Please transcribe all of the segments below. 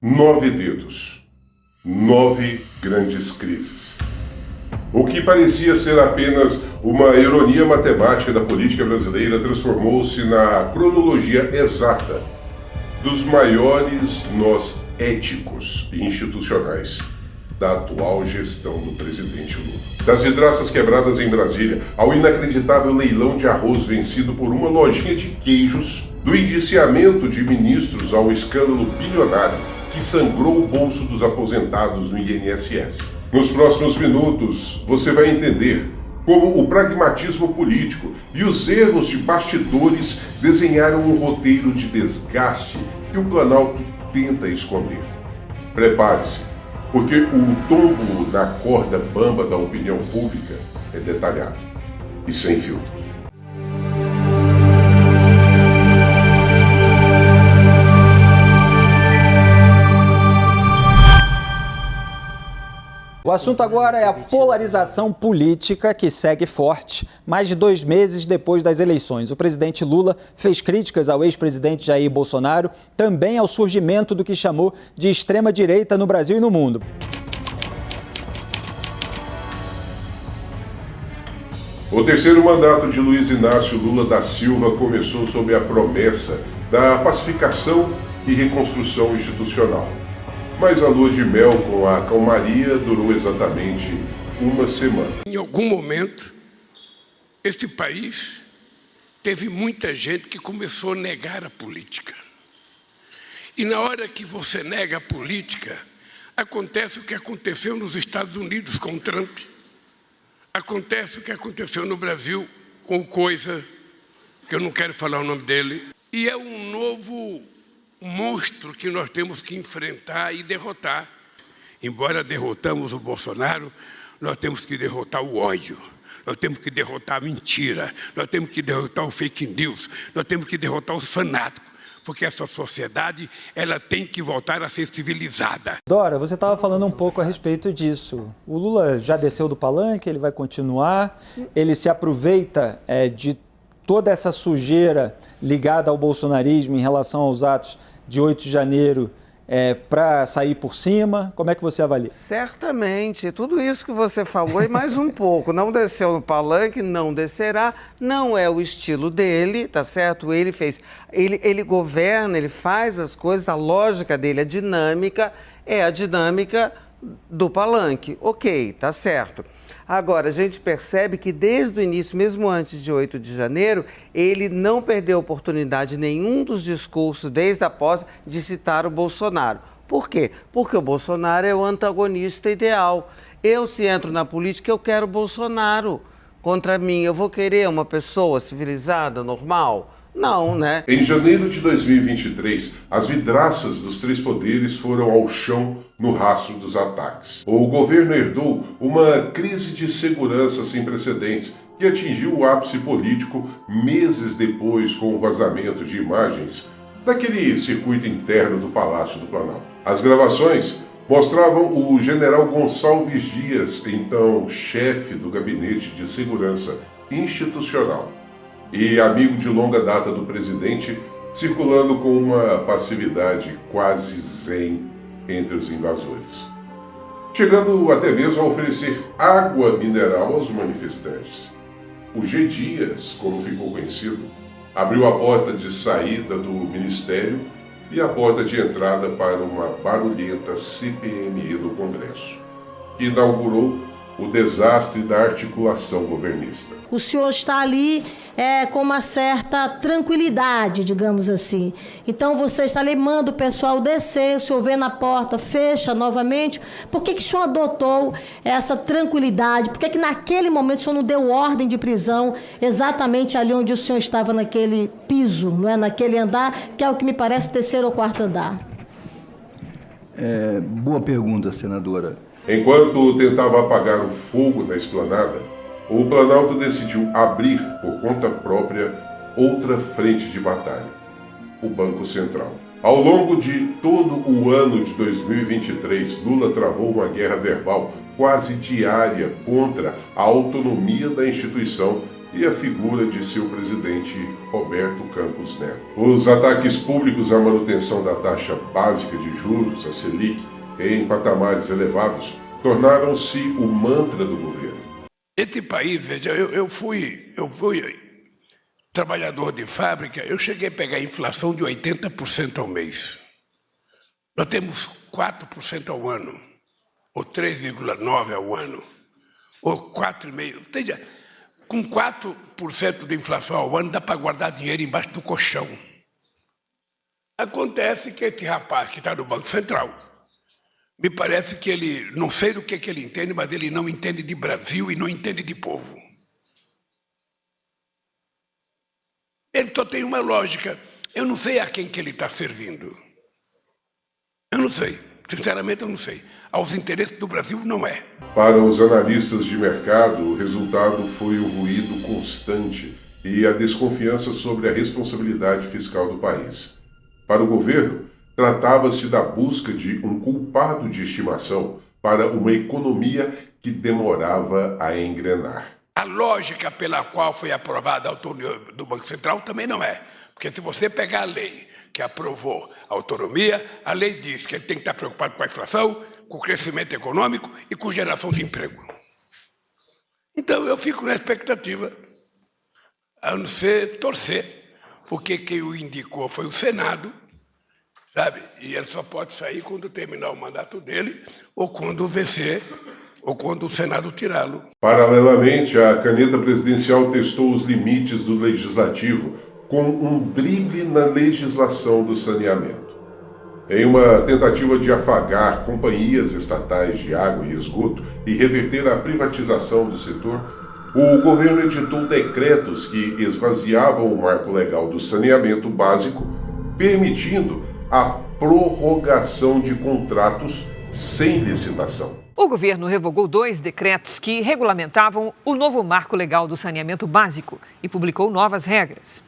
9 dedos, 9 grandes crises. O que parecia ser apenas uma ironia matemática da política brasileira transformou-se na cronologia exata dos maiores nós éticos e institucionais da atual gestão do presidente Lula. Das vidraças quebradas em Brasília, ao inacreditável leilão de arroz vencido por uma lojinha de queijos, do indiciamento de ministros ao escândalo bilionário que sangrou o bolso dos aposentados no INSS. Nos próximos minutos, você vai entender como o pragmatismo político e os erros de bastidores desenharam um roteiro de desgaste que o Planalto tenta esconder. Prepare-se, porque o tombo na corda bamba da opinião pública é detalhado e sem filtro. O assunto agora é a polarização política que segue forte mais de 2 meses depois das eleições. O presidente Lula fez críticas ao ex-presidente Jair Bolsonaro, também ao surgimento do que chamou de extrema-direita no Brasil e no mundo. O terceiro mandato de Luiz Inácio Lula da Silva começou sob a promessa da pacificação e reconstrução institucional. Mas a lua de mel com a calmaria durou exatamente uma semana. Em algum momento, este país teve muita gente que começou a negar a política. E na hora que você nega a política, acontece o que aconteceu nos Estados Unidos com Trump, acontece o que aconteceu no Brasil com o Coisa, que eu não quero falar o nome dele, e é um novo monstro que nós temos que enfrentar e derrotar. Embora derrotamos o Bolsonaro, nós temos que derrotar o ódio, nós temos que derrotar a mentira, nós temos que derrotar o fake news, nós temos que derrotar os fanáticos, porque essa sociedade ela tem que voltar a ser civilizada. Dora, você estava falando um pouco a respeito disso. O Lula já desceu do palanque, ele vai continuar, ele se aproveita de toda essa sujeira ligada ao bolsonarismo em relação aos atos de 8 de janeiro para sair por cima. Como é que você avalia? Certamente. Tudo isso que você falou e mais um pouco. Não desceu no palanque, não descerá. Não é o estilo dele, tá certo? Ele fez. Ele governa, ele faz as coisas, a lógica dele, a dinâmica é a dinâmica do palanque. Ok, tá certo. Agora, a gente percebe que desde o início, mesmo antes de 8 de janeiro, ele não perdeu oportunidade em nenhum dos discursos, desde a posse, de citar o Bolsonaro. Por quê? Porque o Bolsonaro é o antagonista ideal. Eu, se entro na política, eu quero o Bolsonaro. Contra mim, eu vou querer uma pessoa civilizada, normal? Não, né? Em janeiro de 2023, as vidraças dos 3 poderes foram ao chão no rastro dos ataques. O governo herdou uma crise de segurança sem precedentes que atingiu o ápice político meses depois com o vazamento de imagens daquele circuito interno do Palácio do Planalto. As gravações mostravam o general Gonçalves Dias, então chefe do Gabinete de Segurança Institucional e amigo de longa data do presidente, circulando com uma passividade quase zen entre os invasores, chegando até mesmo a oferecer água mineral aos manifestantes. O G. Dias, como ficou conhecido, abriu a porta de saída do ministério e a porta de entrada para uma barulhenta CPMI do Congresso, que inaugurou o desastre da articulação governista. O senhor está ali com uma certa tranquilidade, digamos assim. Então você está ali, manda o pessoal descer, o senhor vê na porta, fecha novamente. Por que o senhor adotou essa tranquilidade? Por que naquele momento o senhor não deu ordem de prisão exatamente ali onde o senhor estava, naquele piso, não é? Naquele andar, que é o que me parece 3º ou 4º andar? Boa pergunta, senadora. Enquanto tentava apagar o fogo na esplanada, o Planalto decidiu abrir, por conta própria, outra frente de batalha: o Banco Central. Ao longo de todo o ano de 2023, Lula travou uma guerra verbal quase diária contra a autonomia da instituição e a figura de seu presidente Roberto Campos Neto. Os ataques públicos à manutenção da taxa básica de juros, a Selic, em patamares elevados, tornaram-se o mantra do governo. Esse país, veja, eu fui trabalhador de fábrica, eu cheguei a pegar inflação de 80% ao mês. Nós temos 4% ao ano, ou 3,9% ao ano, ou 4,5%. Ou seja, com 4% de inflação ao ano, dá para guardar dinheiro embaixo do colchão. Acontece que esse rapaz que está no Banco Central, me parece que ele, não sei do que ele entende, mas ele não entende de Brasil e não entende de povo. Ele só tem uma lógica. Eu não sei a quem que ele está servindo. Eu não sei. Sinceramente, eu não sei. Aos interesses do Brasil, não é. Para os analistas de mercado, o resultado foi o ruído constante e a desconfiança sobre a responsabilidade fiscal do país. Para o governo, tratava-se da busca de um culpado de estimação para uma economia que demorava a engrenar. A lógica pela qual foi aprovada a autonomia do Banco Central também não é. Porque se você pegar a lei que aprovou a autonomia, a lei diz que ele tem que estar preocupado com a inflação, com o crescimento econômico e com geração de emprego. Então eu fico na expectativa, a não ser torcer, porque quem o indicou foi o Senado, sabe? E ele só pode sair quando terminar o mandato dele ou quando vencer, ou quando o Senado tirá-lo. Paralelamente, a caneta presidencial testou os limites do legislativo com um drible na legislação do saneamento. Em uma tentativa de afagar companhias estatais de água e esgoto e reverter a privatização do setor, o governo editou decretos que esvaziavam o marco legal do saneamento básico, permitindo a prorrogação de contratos sem licitação. O governo revogou 2 decretos que regulamentavam o novo marco legal do saneamento básico e publicou novas regras.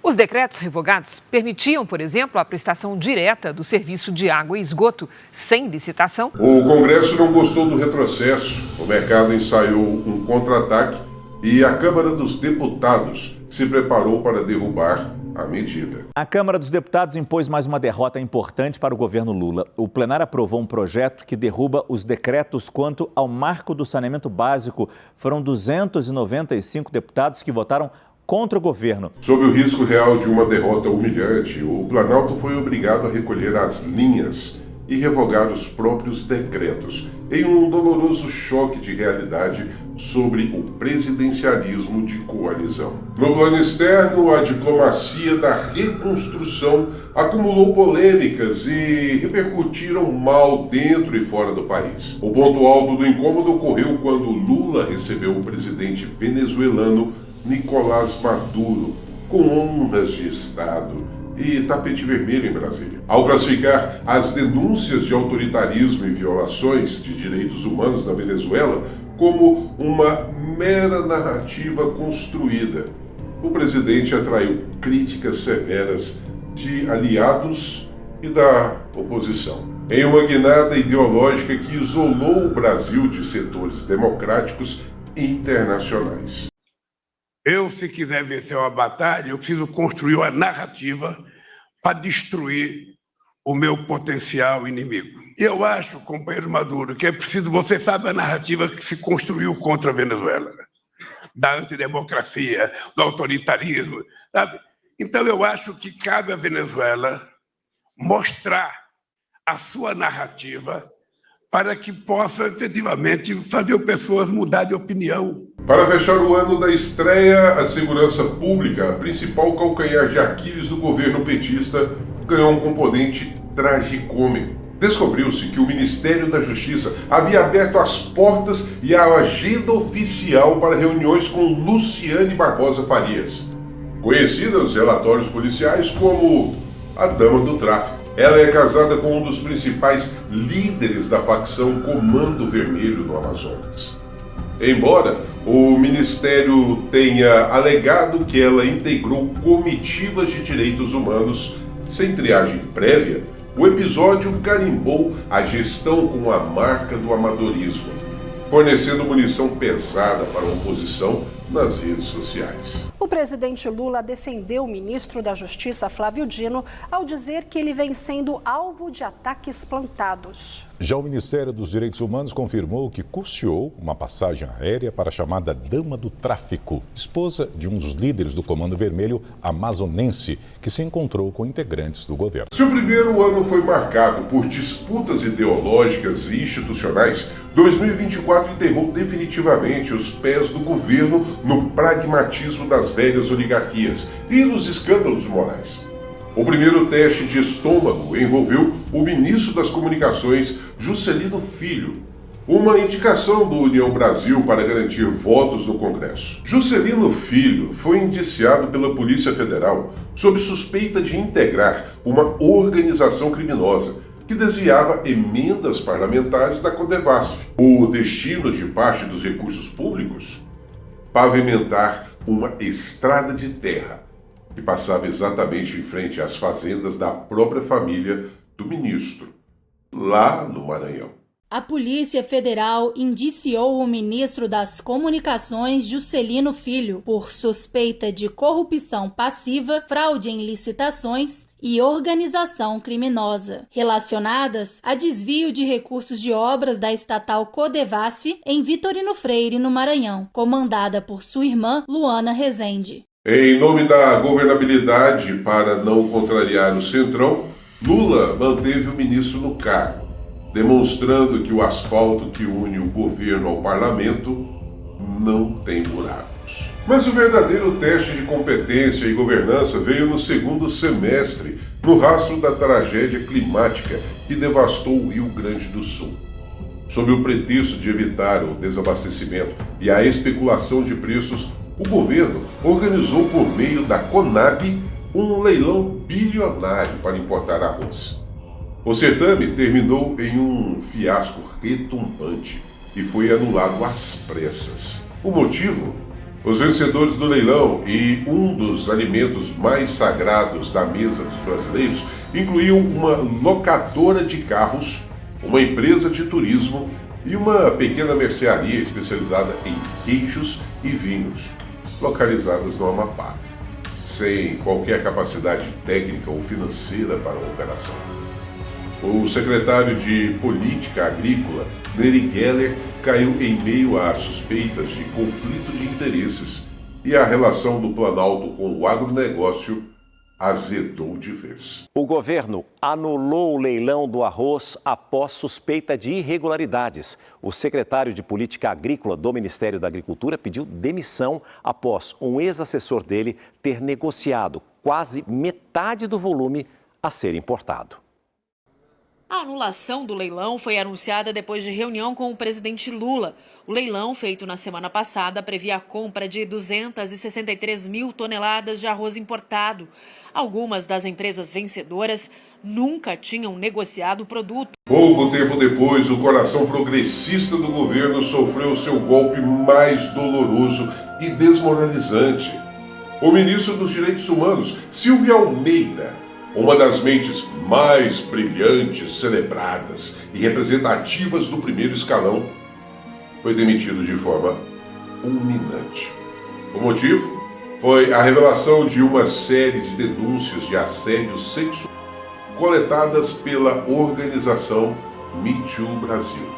Os decretos revogados permitiam, por exemplo, a prestação direta do serviço de água e esgoto sem licitação. O Congresso não gostou do retrocesso, o mercado ensaiou um contra-ataque e a Câmara dos Deputados se preparou para derrubar a medida. A Câmara dos Deputados impôs mais uma derrota importante para o governo Lula. O plenário aprovou um projeto que derruba os decretos quanto ao marco do saneamento básico. Foram 295 deputados que votaram contra o governo. Sob o risco real de uma derrota humilhante, o Planalto foi obrigado a recolher as linhas e revogar os próprios decretos, em um doloroso choque de realidade sobre o presidencialismo de coalizão. No plano externo, a diplomacia da reconstrução acumulou polêmicas e repercutiram mal dentro e fora do país. O ponto alto do incômodo ocorreu quando Lula recebeu o presidente venezuelano Nicolás Maduro com honras de Estado e tapete vermelho em Brasília. Ao classificar as denúncias de autoritarismo e violações de direitos humanos na Venezuela como uma mera narrativa construída, o presidente atraiu críticas severas de aliados e da oposição. Em uma guinada ideológica que isolou o Brasil de setores democráticos e internacionais. Eu, se quiser vencer uma batalha, eu preciso construir uma narrativa para destruir o meu potencial inimigo. E eu acho, companheiro Maduro, que é preciso, você sabe a narrativa que se construiu contra a Venezuela, da antidemocracia, do autoritarismo, sabe? Então eu acho que cabe à Venezuela mostrar a sua narrativa para que possa, efetivamente, fazer pessoas mudar de opinião. Para fechar o ano da estreia, a segurança pública, a principal calcanhar de Aquiles do governo petista, ganhou um componente tragicômico. Descobriu-se que o Ministério da Justiça havia aberto as portas e a agenda oficial para reuniões com Luciane Barbosa Farias, conhecida nos relatórios policiais como a Dama do Tráfico. Ela é casada com um dos principais líderes da facção Comando Vermelho no Amazonas. Embora o Ministério tenha alegado que ela integrou comitivas de direitos humanos sem triagem prévia, o episódio carimbou a gestão com a marca do amadorismo, fornecendo munição pesada para a oposição nas redes sociais. O presidente Lula defendeu o ministro da Justiça, Flávio Dino, ao dizer que ele vem sendo alvo de ataques plantados. Já o Ministério dos Direitos Humanos confirmou que custeou uma passagem aérea para a chamada Dama do Tráfico, esposa de um dos líderes do Comando Vermelho amazonense, que se encontrou com integrantes do governo. Se o primeiro ano foi marcado por disputas ideológicas e institucionais, 2024 enterrou definitivamente os pés do governo no pragmatismo das velhas oligarquias e nos escândalos morais. O primeiro teste de estômago envolveu o ministro das Comunicações, Juscelino Filho, uma indicação do União Brasil para garantir votos no Congresso. Juscelino Filho foi indiciado pela Polícia Federal sob suspeita de integrar uma organização criminosa que desviava emendas parlamentares da Codevasf. O destino de parte dos recursos públicos? Pavimentar uma estrada de terra que passava exatamente em frente às fazendas da própria família do ministro, lá no Maranhão. A Polícia Federal indiciou o ministro das Comunicações, Juscelino Filho, por suspeita de corrupção passiva, fraude em licitações e organização criminosa, relacionadas a desvio de recursos de obras da estatal Codevasf em Vitorino Freire, no Maranhão, comandada por sua irmã, Luana Rezende. Em nome da governabilidade, para não contrariar o Centrão, Lula manteve o ministro no cargo, demonstrando que o asfalto que une o governo ao parlamento não tem buracos. Mas o verdadeiro teste de competência e governança veio no segundo semestre, no rastro da tragédia climática que devastou o Rio Grande do Sul. Sob o pretexto de evitar o desabastecimento e a especulação de preços, o governo organizou por meio da Conab um leilão bilionário para importar arroz. O certame terminou em um fiasco retumbante e foi anulado às pressas. O motivo? Os vencedores do leilão e um dos alimentos mais sagrados da mesa dos brasileiros incluíam uma locadora de carros, uma empresa de turismo e uma pequena mercearia especializada em queijos e vinhos, localizadas no Amapá, sem qualquer capacidade técnica ou financeira para a operação. O secretário de Política Agrícola, Nery Geller, caiu em meio a suspeitas de conflito de interesses e a relação do Planalto com o agronegócio azedou de vez. O governo anulou o leilão do arroz após suspeita de irregularidades. O secretário de Política Agrícola do Ministério da Agricultura pediu demissão após um ex-assessor dele ter negociado quase metade do volume a ser importado. A anulação do leilão foi anunciada depois de reunião com o presidente Lula. O leilão, feito na semana passada, previa a compra de 263 mil toneladas de arroz importado. Algumas das empresas vencedoras nunca tinham negociado o produto. Pouco tempo depois, o coração progressista do governo sofreu seu golpe mais doloroso e desmoralizante. O ministro dos Direitos Humanos, Silvio Almeida, uma das mentes mais brilhantes, celebradas e representativas do primeiro escalão, foi demitido de forma fulminante. O motivo foi a revelação de uma série de denúncias de assédio sexual coletadas pela organização Me Too Brasil.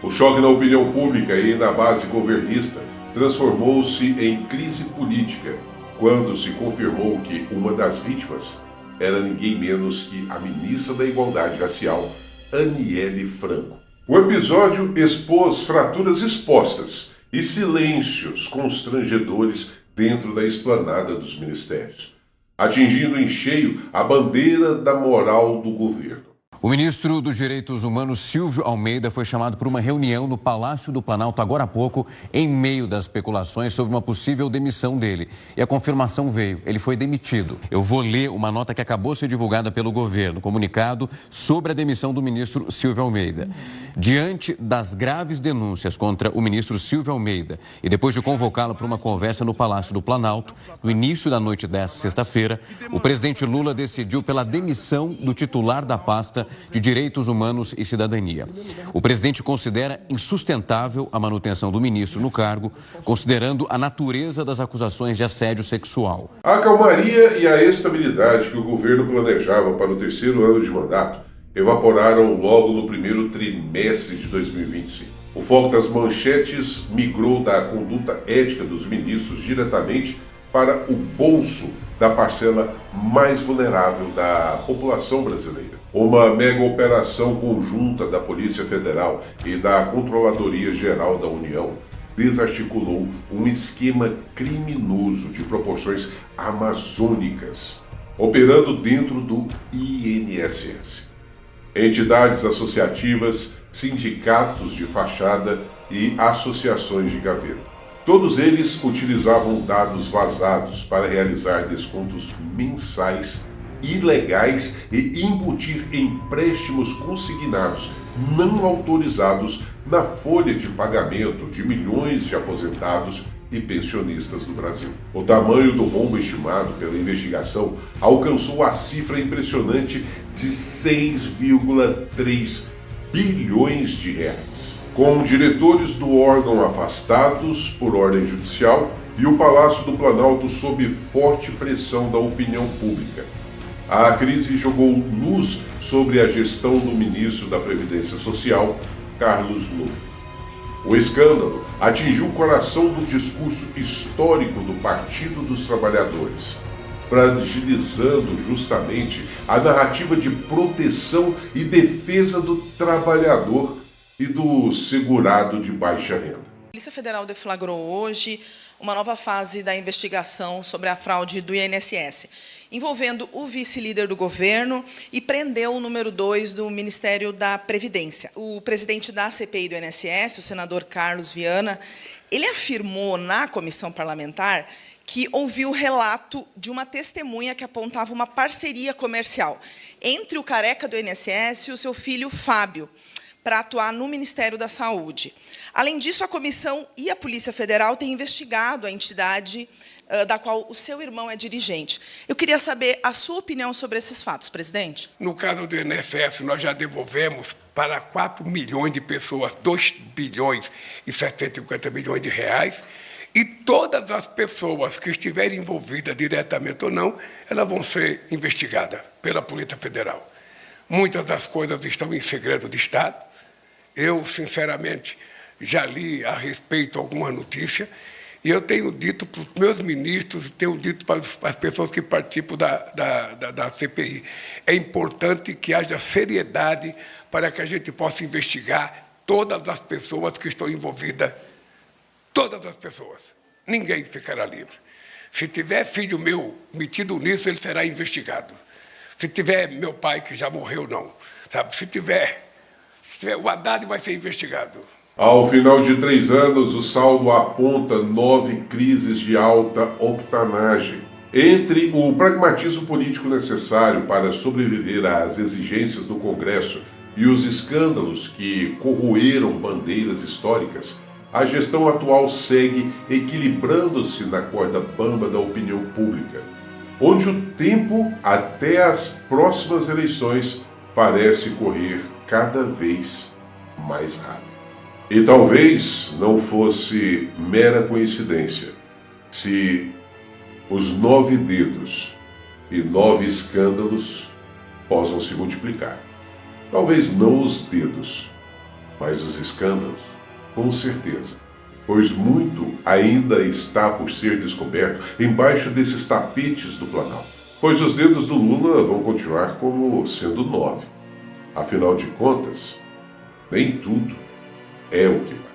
O choque na opinião pública e na base governista transformou-se em crise política quando se confirmou que uma das vítimas era ninguém menos que a ministra da Igualdade Racial, Aniele Franco. O episódio expôs fraturas expostas e silêncios constrangedores dentro da esplanada dos ministérios, atingindo em cheio a bandeira da moral do governo. O ministro dos Direitos Humanos, Silvio Almeida, foi chamado para uma reunião no Palácio do Planalto agora há pouco, em meio das especulações sobre uma possível demissão dele. E a confirmação veio, ele foi demitido. Eu vou ler uma nota que acabou de ser divulgada pelo governo, comunicado sobre a demissão do ministro Silvio Almeida. Diante das graves denúncias contra o ministro Silvio Almeida e depois de convocá-lo para uma conversa no Palácio do Planalto, no início da noite desta sexta-feira, o presidente Lula decidiu pela demissão do titular da pasta de Direitos Humanos e Cidadania. O presidente considera insustentável a manutenção do ministro no cargo, considerando a natureza das acusações de assédio sexual. A calmaria e a estabilidade que o governo planejava para o terceiro ano de mandato evaporaram logo no primeiro trimestre de 2025. O foco das manchetes migrou da conduta ética dos ministros diretamente para o bolso da parcela mais vulnerável da população brasileira. Uma mega operação conjunta da Polícia Federal e da Controladoria Geral da União desarticulou um esquema criminoso de proporções amazônicas, operando dentro do INSS. Entidades associativas, sindicatos de fachada e associações de gaveta. Todos eles utilizavam dados vazados para realizar descontos mensais ilegais e embutir empréstimos consignados não autorizados na folha de pagamento de milhões de aposentados e pensionistas do Brasil. O tamanho do rombo estimado pela investigação alcançou a cifra impressionante de 6,3 bilhões de reais. Com diretores do órgão afastados por ordem judicial e o Palácio do Planalto sob forte pressão da opinião pública. A crise jogou luz sobre a gestão do ministro da Previdência Social, Carlos Lula. O escândalo atingiu o coração do discurso histórico do Partido dos Trabalhadores, fragilizando justamente a narrativa de proteção e defesa do trabalhador e do segurado de baixa renda. A Polícia Federal deflagrou hoje uma nova fase da investigação sobre a fraude do INSS, envolvendo o vice-líder do governo e prendeu o número 2 do Ministério da Previdência. O presidente da CPI do INSS, o senador Carlos Viana, ele afirmou na comissão parlamentar que ouviu o relato de uma testemunha que apontava uma parceria comercial entre o careca do INSS e o seu filho Fábio, para atuar no Ministério da Saúde. Além disso, a comissão e a Polícia Federal têm investigado a entidade da qual o seu irmão é dirigente. Eu queria saber a sua opinião sobre esses fatos, presidente. No caso do INSS, nós já devolvemos para 4 milhões de pessoas 2 bilhões e 750 milhões de reais, e todas as pessoas que estiverem envolvidas diretamente ou não, elas vão ser investigadas pela Polícia Federal. Muitas das coisas estão em segredo de Estado. Eu, sinceramente, já li a respeito alguma notícia, e eu tenho dito para os meus ministros, tenho dito para as pessoas que participam da CPI, é importante que haja seriedade para que a gente possa investigar todas as pessoas que estão envolvidas, todas as pessoas. Ninguém ficará livre. Se tiver filho meu metido nisso, ele será investigado. Se tiver meu pai, que já morreu, não. Sabe? Se tiver o Haddad vai ser investigado. Ao final de 3 anos, o saldo aponta 9 crises de alta octanagem. Entre o pragmatismo político necessário para sobreviver às exigências do Congresso e os escândalos que corroeram bandeiras históricas, a gestão atual segue equilibrando-se na corda bamba da opinião pública, onde o tempo até as próximas eleições parece correr cada vez mais rápido. E talvez não fosse mera coincidência se os 9 dedos e 9 escândalos possam se multiplicar. Talvez não os dedos, mas os escândalos, com certeza, pois muito ainda está por ser descoberto embaixo desses tapetes do Planalto. Pois os dedos do Lula vão continuar como sendo 9. Afinal de contas, nem tudo é o que parece.